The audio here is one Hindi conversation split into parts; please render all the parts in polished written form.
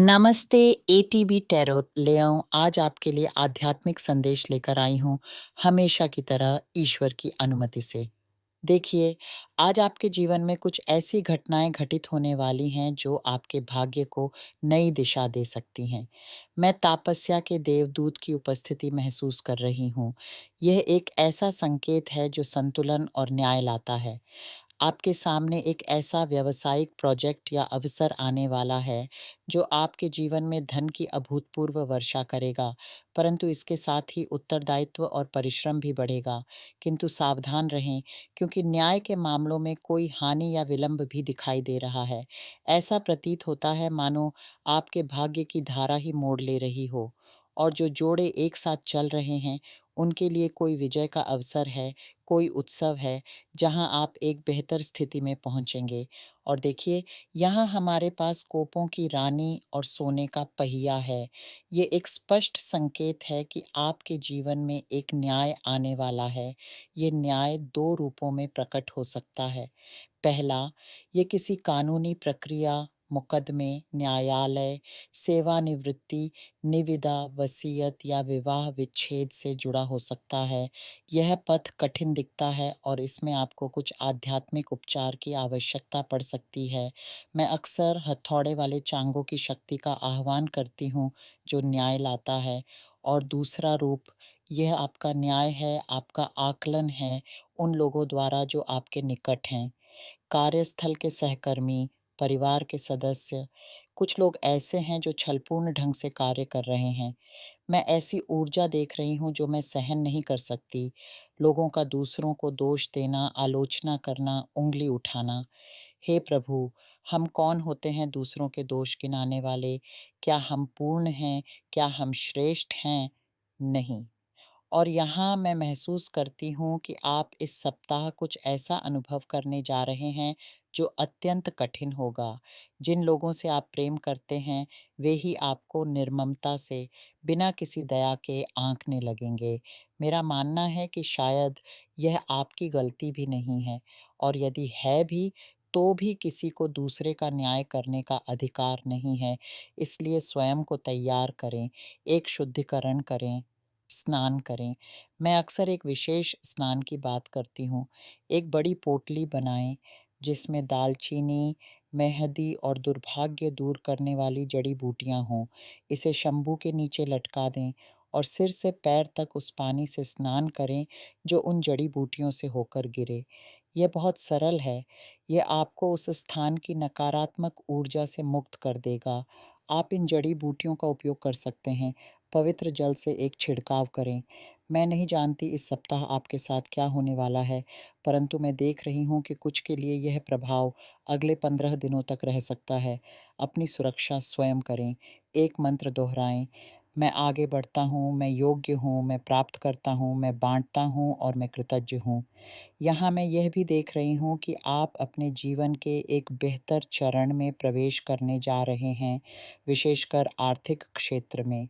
नमस्ते एटीबी टैरो लेओ आज आपके लिए आध्यात्मिक संदेश लेकर आई हूँ हमेशा की तरह ईश्वर की अनुमति से। देखिए, आज आपके जीवन में कुछ ऐसी घटनाएं घटित होने वाली हैं जो आपके भाग्य को नई दिशा दे सकती हैं। मैं तपस्या के देवदूत की उपस्थिति महसूस कर रही हूँ। यह एक ऐसा संकेत है जो संतुलन और न्याय लाता है। आपके सामने एक ऐसा व्यावसायिक प्रोजेक्ट या अवसर आने वाला है जो आपके जीवन में धन की अभूतपूर्व वर्षा करेगा, परंतु इसके साथ ही उत्तरदायित्व और परिश्रम भी बढ़ेगा। किंतु सावधान रहें, क्योंकि न्याय के मामलों में कोई हानि या विलंब भी दिखाई दे रहा है। ऐसा प्रतीत होता है मानो आपके भाग्य की धारा ही मोड़ ले रही हो, और जो जोड़े एक साथ चल रहे हैं उनके लिए कोई विजय का अवसर है, कोई उत्सव है जहां आप एक बेहतर स्थिति में पहुंचेंगे। और देखिए, यहाँ हमारे पास कोपों की रानी और सोने का पहिया है। ये एक स्पष्ट संकेत है कि आपके जीवन में एक न्याय आने वाला है। ये न्याय दो रूपों में प्रकट हो सकता है। पहला, ये किसी कानूनी प्रक्रिया, मुकदमे, न्यायालय, सेवानिवृत्ति, निविदा, वसीयत या विवाह विच्छेद से जुड़ा हो सकता है। यह पथ कठिन दिखता है और इसमें आपको कुछ आध्यात्मिक उपचार की आवश्यकता पड़ सकती है। मैं अक्सर हथौड़े वाले चांगों की शक्ति का आह्वान करती हूँ जो न्याय लाता है। और दूसरा रूप, यह आपका न्याय है, आपका आकलन है उन लोगों द्वारा जो आपके निकट हैं। कार्यस्थल के सहकर्मी, परिवार के सदस्य, कुछ लोग ऐसे हैं जो छलपूर्ण ढंग से कार्य कर रहे हैं। मैं ऐसी ऊर्जा देख रही हूँ जो मैं सहन नहीं कर सकती। लोगों का दूसरों को दोष देना, आलोचना करना, उँगली उठाना। हे प्रभु, हम कौन होते हैं दूसरों के दोष गिनाने वाले? क्या हम पूर्ण हैं? क्या हम श्रेष्ठ हैं? नहीं। और यहाँ मैं महसूस करती हूँ कि आप इस सप्ताह कुछ ऐसा अनुभव करने जा रहे हैं जो अत्यंत कठिन होगा। जिन लोगों से आप प्रेम करते हैं, वे ही आपको निर्ममता से, बिना किसी दया के आंकने लगेंगे। मेरा मानना है कि शायद यह आपकी गलती भी नहीं है, और यदि है भी, तो भी किसी को दूसरे का न्याय करने का अधिकार नहीं है। इसलिए स्वयं को तैयार करें, एक शुद्धिकरण करें, स्नान करें। मैं अक्सर एक विशेष स्नान की बात करती हूँ। एक बड़ी पोटली बनाएं जिसमें दालचीनी, मेहंदी और दुर्भाग्य दूर करने वाली जड़ी बूटियां हों। इसे शंभू के नीचे लटका दें और सिर से पैर तक उस पानी से स्नान करें जो उन जड़ी बूटियों से होकर गिरे। यह बहुत सरल है। यह आपको उस स्थान की नकारात्मक ऊर्जा से मुक्त कर देगा। आप इन जड़ी बूटियों का उपयोग कर सकते हैं। पवित्र जल से एक छिड़काव करें। मैं नहीं जानती इस सप्ताह आपके साथ क्या होने वाला है, परंतु मैं देख रही हूँ कि कुछ के लिए यह प्रभाव अगले 15 दिनों तक रह सकता है। अपनी सुरक्षा स्वयं करें। एक मंत्र दोहराएं, मैं आगे बढ़ता हूँ, मैं योग्य हूँ, मैं प्राप्त करता हूँ, मैं बांटता हूँ और मैं कृतज्ञ हूँ। यहाँ मैं यह भी देख रही हूँ कि आप अपने जीवन के एक बेहतर चरण में प्रवेश करने जा रहे हैं, विशेषकर आर्थिक क्षेत्र में।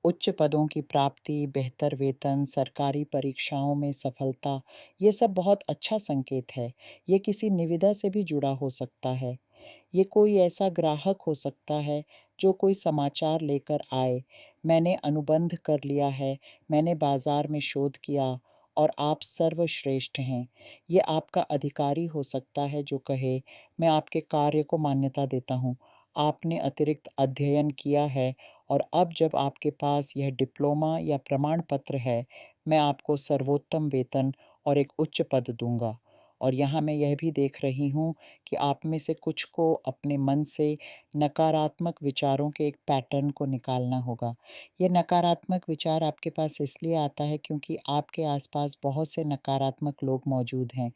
उच्च पदों की प्राप्ति, बेहतर वेतन, सरकारी परीक्षाओं में सफलता, ये सब बहुत अच्छा संकेत है। ये किसी निविदा से भी जुड़ा हो सकता है। ये कोई ऐसा ग्राहक हो सकता है जो कोई समाचार लेकर आए, मैंने अनुबंध कर लिया है, मैंने बाजार में शोध किया और आप सर्वश्रेष्ठ हैं। ये आपका अधिकारी हो सकता है जो कहे, मैं आपके कार्य को मान्यता देता हूँ। आपने अतिरिक्त अध्ययन किया है और अब जब आपके पास यह डिप्लोमा या प्रमाण पत्र है, मैं आपको सर्वोत्तम वेतन और एक उच्च पद दूंगा। और यहाँ मैं यह भी देख रही हूँ कि आप में से कुछ को अपने मन से नकारात्मक विचारों के एक पैटर्न को निकालना होगा। ये नकारात्मक विचार आपके पास इसलिए आता है क्योंकि आपके आसपास बहुत से नकारात्मक लोग मौजूद हैं।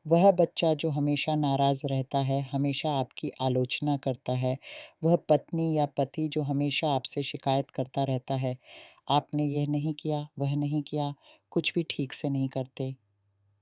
वह बच्चा जो हमेशा नाराज़ रहता है, हमेशा आपकी आलोचना करता है, वह पत्नी या पति जो हमेशा आपसे शिकायत करता रहता है, आपने यह नहीं किया, वह नहीं किया, कुछ भी ठीक से नहीं करते।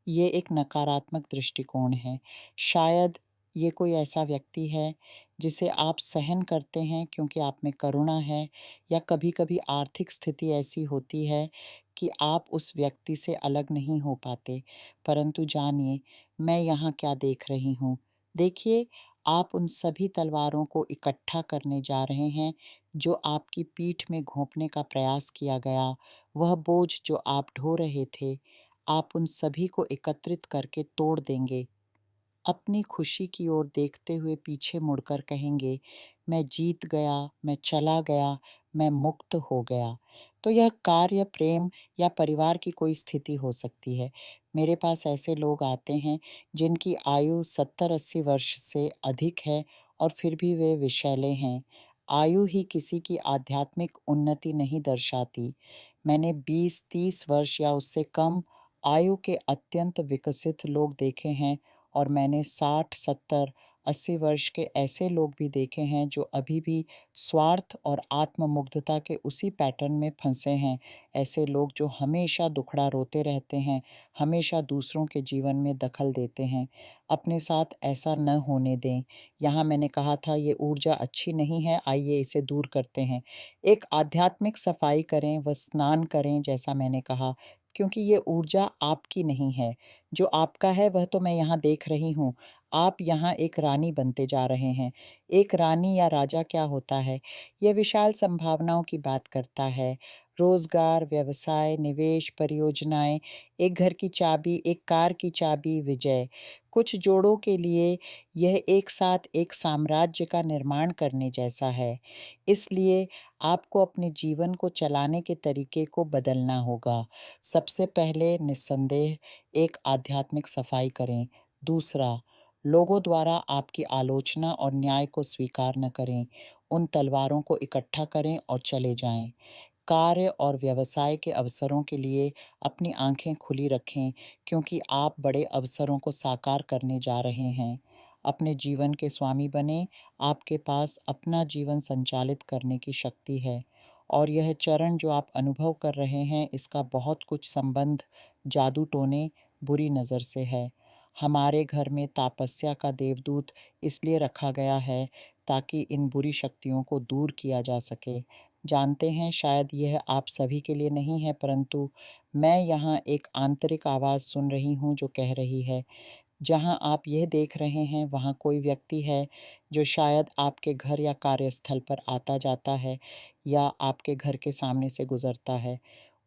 ये एक नकारात्मक दृष्टिकोण है। शायद ये कोई ऐसा व्यक्ति है जिसे आप सहन करते हैं क्योंकि आप में करुणा है, या कभी-कभी आर्थिक स्थिति ऐसी होती है कि आप उस व्यक्ति से अलग नहीं हो पाते। परंतु जानिए, मैं यहाँ क्या देख रही हूँ। देखिए, आप उन सभी तलवारों को इकट्ठा करने जा रहे हैं जो आपकी पीठ में घोंपने का प्रयास किया गया, वह बोझ जो आप ढो रहे थे, आप उन सभी को एकत्रित करके तोड़ देंगे। अपनी खुशी की ओर देखते हुए पीछे मुड़कर कहेंगे, मैं जीत गया, मैं चला गया, मैं मुक्त हो गया। तो यह कार्य, प्रेम या परिवार की कोई स्थिति हो सकती है। मेरे पास ऐसे लोग आते हैं जिनकी आयु 70-80 वर्ष से अधिक है और फिर भी वे विषैले हैं। आयु ही किसी की आध्यात्मिक उन्नति नहीं दर्शाती। मैंने 20-30 वर्ष या उससे कम आयु के अत्यंत विकसित लोग देखे हैं और मैंने 60, 70, 80 वर्ष के ऐसे लोग भी देखे हैं जो अभी भी स्वार्थ और आत्ममुग्धता के उसी पैटर्न में फंसे हैं। ऐसे लोग जो हमेशा दुखड़ा रोते रहते हैं, हमेशा दूसरों के जीवन में दखल देते हैं। अपने साथ ऐसा न होने दें। यहाँ मैंने कहा था ये ऊर्जा अच्छी नहीं है, आइए इसे दूर करते हैं। एक आध्यात्मिक सफाई करें, व स्नान करें जैसा मैंने कहा, क्योंकि ये ऊर्जा आपकी नहीं है। जो आपका है वह तो मैं यहाँ देख रही हूँ। आप यहाँ एक रानी बनते जा रहे हैं। एक रानी या राजा क्या होता है? यह विशाल संभावनाओं की बात करता है। रोजगार, व्यवसाय, निवेश, परियोजनाएं, एक घर की चाबी, एक कार की चाबी, विजय। कुछ जोड़ों के लिए यह एक साथ एक साम्राज्य का निर्माण करने जैसा है। इसलिए आपको अपने जीवन को चलाने के तरीके को बदलना होगा। सबसे पहले निस्संदेह एक आध्यात्मिक सफाई करें। दूसरा, लोगों द्वारा आपकी आलोचना और न्याय को स्वीकार न करें। उन तलवारों को इकट्ठा करें और चले जाएं। कार्य और व्यवसाय के अवसरों के लिए अपनी आंखें खुली रखें, क्योंकि आप बड़े अवसरों को साकार करने जा रहे हैं। अपने जीवन के स्वामी बने। आपके पास अपना जीवन संचालित करने की शक्ति है। और यह चरण जो आप अनुभव कर रहे हैं, इसका बहुत कुछ संबंध जादू टोने, बुरी नज़र से है। हमारे घर में तापस्या का देवदूत इसलिए रखा गया है ताकि इन बुरी शक्तियों को दूर किया जा सके। जानते हैं, शायद यह आप सभी के लिए नहीं है, परंतु मैं यहाँ एक आंतरिक आवाज़ सुन रही हूँ जो कह रही है, जहाँ आप यह देख रहे हैं वहाँ कोई व्यक्ति है जो शायद आपके घर या कार्यस्थल पर आता जाता है या आपके घर के सामने से गुजरता है।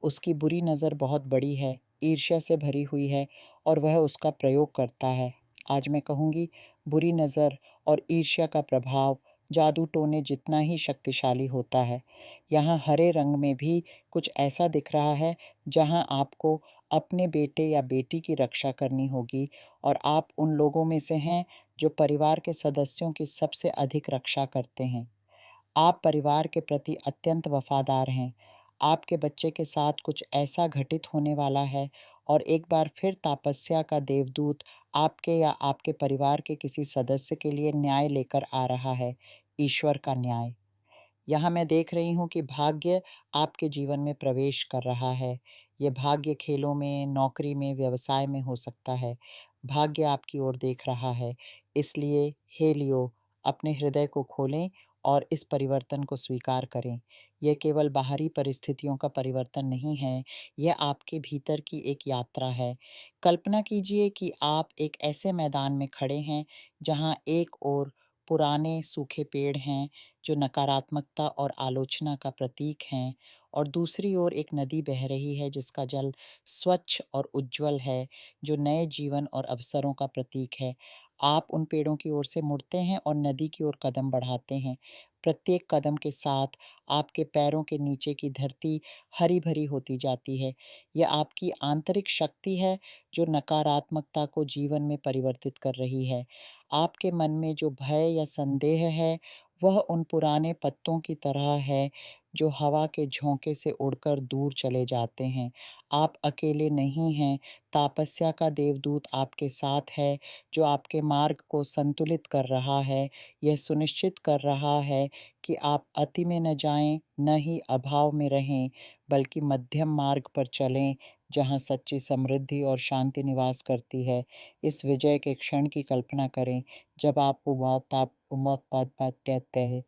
उसकी बुरी नज़र बहुत बड़ी है, ईर्ष्या से भरी हुई है और वह उसका प्रयोग करता है। आज मैं कहूँगी, बुरी नज़र और ईर्ष्या का प्रभाव जादू टोने जितना ही शक्तिशाली होता है। यहाँ हरे रंग में भी कुछ ऐसा दिख रहा है जहाँ आपको अपने बेटे या बेटी की रक्षा करनी होगी, और आप उन लोगों में से हैं जो परिवार के सदस्यों की सबसे अधिक रक्षा करते हैं। आप परिवार के प्रति अत्यंत वफादार हैं। आपके बच्चे के साथ कुछ ऐसा घटित होने वाला है और एक बार फिर तापस्या का देवदूत आपके या आपके परिवार के किसी सदस्य के लिए न्याय लेकर आ रहा है, ईश्वर का न्याय। यहाँ मैं देख रही हूँ कि भाग्य आपके जीवन में प्रवेश कर रहा है। ये भाग्य खेलों में, नौकरी में, व्यवसाय में हो सकता है। भाग्य आपकी ओर देख रहा है। इसलिए हे लियो, अपने हृदय को खोलें और इस परिवर्तन को स्वीकार करें। यह केवल बाहरी परिस्थितियों का परिवर्तन नहीं है, यह आपके भीतर की एक यात्रा है। कल्पना कीजिए कि आप एक ऐसे मैदान में खड़े हैं जहाँ एक ओर पुराने सूखे पेड़ हैं जो नकारात्मकता और आलोचना का प्रतीक हैं, और दूसरी ओर एक नदी बह रही है जिसका जल स्वच्छ और उज्जवल है, जो नए जीवन और अवसरों का प्रतीक है। आप उन पेड़ों की ओर से मुड़ते हैं और नदी की ओर कदम बढ़ाते हैं। प्रत्येक कदम के साथ आपके पैरों के नीचे की धरती हरी भरी होती जाती है। यह आपकी आंतरिक शक्ति है जो नकारात्मकता को जीवन में परिवर्तित कर रही है। आपके मन में जो भय या संदेह है, वह उन पुराने पत्तों की तरह है जो हवा के झोंके से उड़कर दूर चले जाते हैं। आप अकेले नहीं हैं, तापस्या का देवदूत आपके साथ है, जो आपके मार्ग को संतुलित कर रहा है। यह सुनिश्चित कर रहा है कि आप अति में न जाएं, न ही अभाव में रहें, बल्कि मध्यम मार्ग पर चलें, जहाँ सच्ची समृद्धि और शांति निवास करती है। इस विजय के क्षण की कल्पना करें, जब आप उमाद पाते हैं